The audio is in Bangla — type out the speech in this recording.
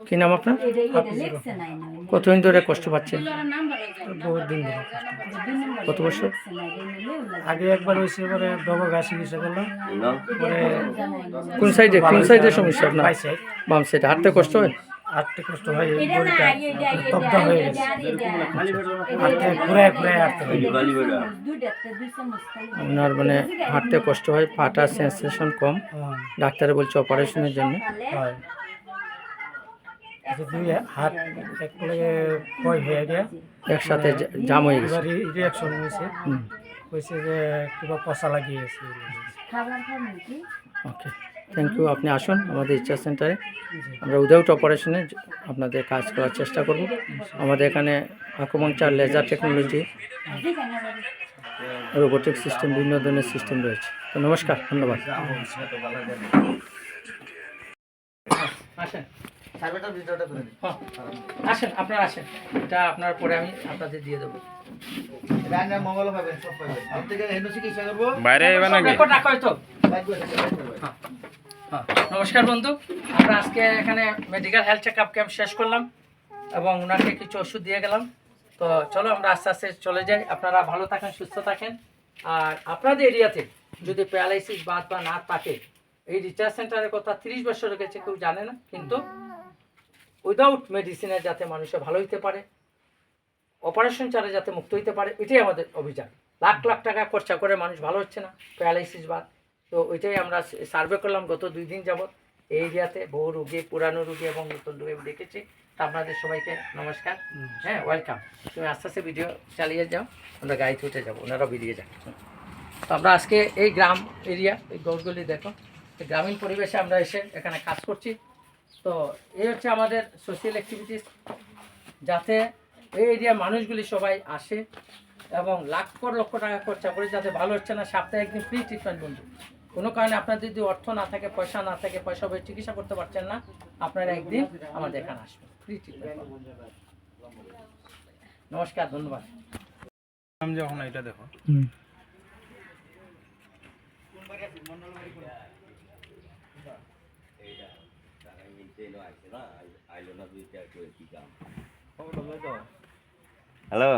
কি নাম আপনার? কতদিন ধরে কষ্ট পাচ্ছেন? বহুত দিন ধরে। কত বছর? আগে একবার হয়েছে, পরে ডবল ঘাস চিকিৎসা করলাম, পরে কোন সাইডে সমস্যা আপনার? বাম সাইডে হাঁটতে কষ্ট হয়? হাঁটতে কষ্ট হয়, এই বডিটা তপ্ত হয়ে গেছে, হাঁটতে ঘুরায় ঘুরায় হাঁটতে হয়। আপনার মানে হাঁটতে কষ্ট হয়, পাটা সেন্সেশন কম, ডাক্তারে বলছে অপারেশনের জন্য। হয়, দুই হাত এক লগে ক্ষয় হয়ে গিয়া একসাথে জাম হয়ে গেছে। রিয়াকশন হয়েছে, হয়েছে যে কিবা পচা লাগিয়েছে। ওকে, থ্যাংক ইউ। আপনি আসুন আমাদের ইচ্ছা সেন্টারে, আমরা উইদাউট অপারেশনে আপনাদের কাজ করার চেষ্টা করব। আমাদের এখানে acupuncture, laser technology, robotic system, বিভিন্ন ধরনের সিস্টেম রয়েছে। তো নমস্কার, ধন্যবাদ। আসেন, আসেন, আপনারা আসেন, এটা আপনার পরে আমি আপনাদের দিয়ে দেবো। নমস্কার বন্ধু, আমরা আজকে এখানে medical health check up camp শেষ করলাম এবং ওনাকে কিছু ওষুধ দিয়ে গেলাম। তো চলো আমরা আস্তে আস্তে চলে যাই। আপনারা ভালো থাকেন, সুস্থ থাকেন। আর আপনাদের এরিয়াতে যদি প্যারালাইসিস বাত বা নাক থাকে, এই রিসার্চ সেন্টারের কথা 30 বছর গেছে, কেউ জানে না, কিন্তু উইদাউট মেডিসিনের যাতে মানুষের ভালো হইতে পারে, অপারেশন ছাড়া যাতে মুক্ত হইতে পারে, এটাই আমাদের অভিযান। লাখ লাখ টাকা খরচা করে মানুষ ভালো হচ্ছে না প্যারালাইসিস বাত। তো ওইটাই আমরা সার্ভে করলাম গত 2 দিন যাবৎ এই এরিয়াতে। বহু রুগী, পুরানো রুগী এবং নতুন রুগী দেখেছি। তা আপনাদের সবাইকে নমস্কার, হ্যাঁ, ওয়েলকাম। তুমি আস্তে আস্তে ভিডিও চালিয়ে যাও, আমরা গাড়িতে উঠে যাবো, ওনারাও বেরিয়ে যান। তো আমরা আজকে এই গ্রাম এরিয়া, এই গড়গুলি দেখো, গ্রামীণ পরিবেশে আমরা এসে এখানে কাজ করছি। তো এই হচ্ছে আমাদের সোশ্যাল অ্যাক্টিভিটিস, যাতে এই এরিয়ার মানুষগুলি সবাই আসে এবং লক্ষ টাকা খরচা করে যাতে ভালো হচ্ছে না, সপ্তাহে একদিন ফ্রি ট্রিটমেন্ট বন্ধু। কোনো কারণে আপনার যদি অর্থ না থাকে, পয়সা না থাকে, পয়সা বই চিকিৎসা করতে পারছেন না, আপনারা একদিন আমাদের এখানে আসবেন, ফ্রি ট্রিটমেন্ট। নমস্কার, ধন্যবাদ। আমি যখন এটা দেখো হ্যালো।